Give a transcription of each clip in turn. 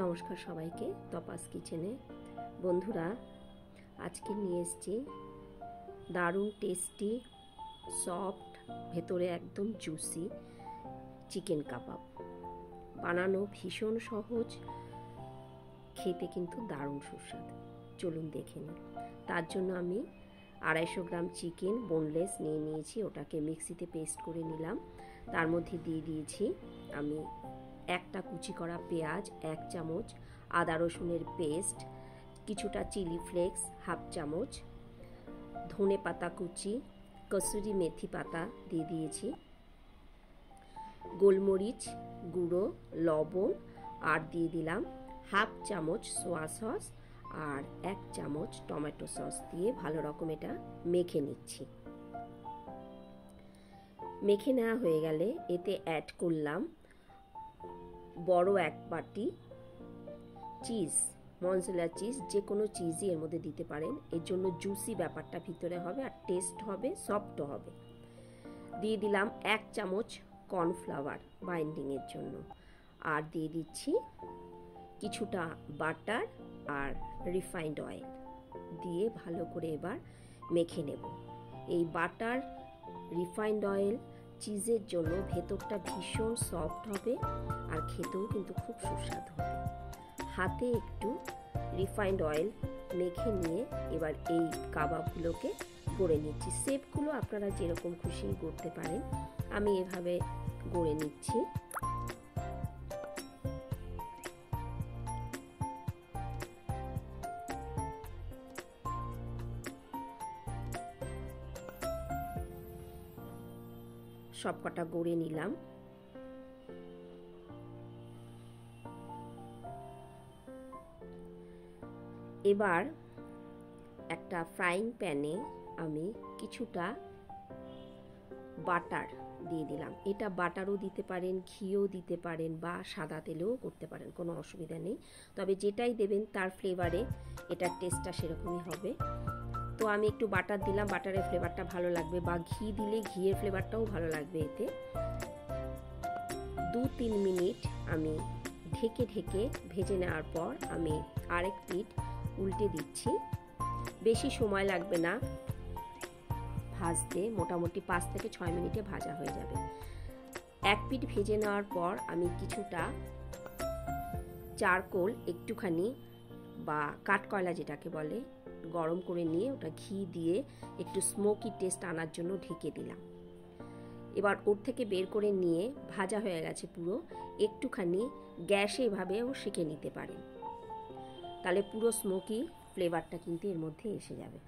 নমস্কার সবাইকে তপাস কিচেনে। বন্ধুরা, আজকে নিয়ে এসেছি দারুণ টেস্টি, সফট, ভেতরে একদম জুসি চিকেন কাবাব। বানানো ভীষণ সহজ, খেতে কিন্তু দারুণ সুস্বাদু। চলুন দেখে নিই। তার জন্য আমি 250 গ্রাম চিকেন বোনলেস নিয়ে নিয়েছি, ওটাকে মিক্সিতে পেস্ট করে নিলাম। তার মধ্যে দিয়ে দিয়েছি আমি একটা কুচি করা পেঁয়াজ, 1 চামচ আদা রসুনের পেস্ট, কিছুটা চিলি ফ্লেক্স হাফ চামচ, ধনে পাতা কুচি, কসুরি মেথি পাতা দিয়ে দিয়েছি, গোলমরিচ গুঁড়ো, লবণ, আর দিয়ে দিলাম হাফ চামচ সোয়া সস আর 1 চামচ টমেটো সস দিয়ে ভালো রকম এটা মেখে নিচ্ছি। মেখে নেওয়া হয়ে গেলে এতে অ্যাড করলাম বড় 1 বাটি চিজ, মজরেলা চিজ, যে কোনো চিজই এর মধ্যে দিতে পারেন। এর জন্য জুসি ব্যাপারটা ভিতরে হবে আর টেস্ট হবে, সফট হবে। দিয়ে দিলাম 1 চামচ কর্নফ্লাওয়ার বাইন্ডিংয়ের জন্য, আর দিয়ে দিচ্ছি কিছুটা বাটার আর রিফাইন্ড অয়েল দিয়ে ভালো করে এবার মেখে নেব। এই বাটার, রিফাইন্ড অয়েল, চিজের জন্য ভেতরটা ভীষণ সফট হবে আর খেতেও কিন্তু খুব সুস্বাদু হবে। হাতে একটু রিফাইন্ড অয়েল মেখে নিয়ে এবার এই কাবাবগুলোকে গড়ে নিচ্ছি। শেপগুলো আপনারা যেরকম খুশি করতে পারেন, আমি এভাবে গড়ে নিচ্ছি। সবকটা গড়ে নিলাম। এবার একটা ফ্রাইং প্যানে আমি কিছুটা বাটার দিয়ে দিলাম। এটা বাটারও দিতে পারেন, ঘিও দিতে পারেন, বা সাদা তেলেও করতে পারেন, কোনো অসুবিধা নেই। তবে যেটাই দেবেন তার ফ্লেভারে এটার টেস্টটা সেরকমই হবে। তো আমি একটু বাটার দিলাম, বাটারের ফ্লেভারটা ভালো লাগবে, বা ঘি দিলে ঘিয়ের ফ্লেভারটাও ভালো লাগবে এতে। 2-3 মিনিট আমি ঢেকে ঢেকে ভেজে নেওয়ার পর আমি আরেক পিঠ উল্টে দিচ্ছি। বেশি সময় লাগবে না ভাজতে, মোটামুটি 5 থেকে 6 মিনিটে ভাজা হয়ে যাবে। এক পিঠ ভেজে নেওয়ার পর আমি কিছুটা চারকোল একটুখানি, বা কাঠকয়লা যেটাকে বলে, গরম করে নিয়ে ওটা ঘি দিয়ে একটু স্মোকি টেস্ট আনার জন্য ঢেকে দিলাম। এবার ওর থেকে বের করে নিয়ে ভাজা হয়ে গেছে পুরো, একটুখানি গ্যাসে এভাবেও সেঁকে নিতে পারেন, তাহলে পুরো স্মোকি ফ্লেভারটা কিন্তু এর মধ্যে এসে যাবে।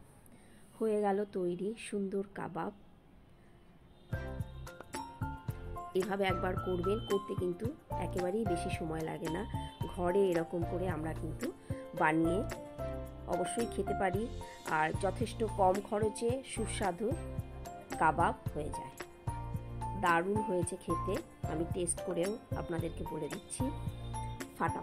হয়ে গেল তৈরি সুন্দর কাবাব। এভাবে একবার করবেন, করতে কিন্তু একেবারেই বেশি সময় লাগে না। ঘরে এরকম করে আমরা কিন্তু বানিয়ে অবশ্যই খেতে পারি, আর যথেষ্ট কম খরচে সুস্বাদু কাবাব হয়ে যায়। দারুণ হয়েছে খেতে, আমি টেস্ট করেও আপনাদেরকে বলে দিচ্ছি, ফাটা।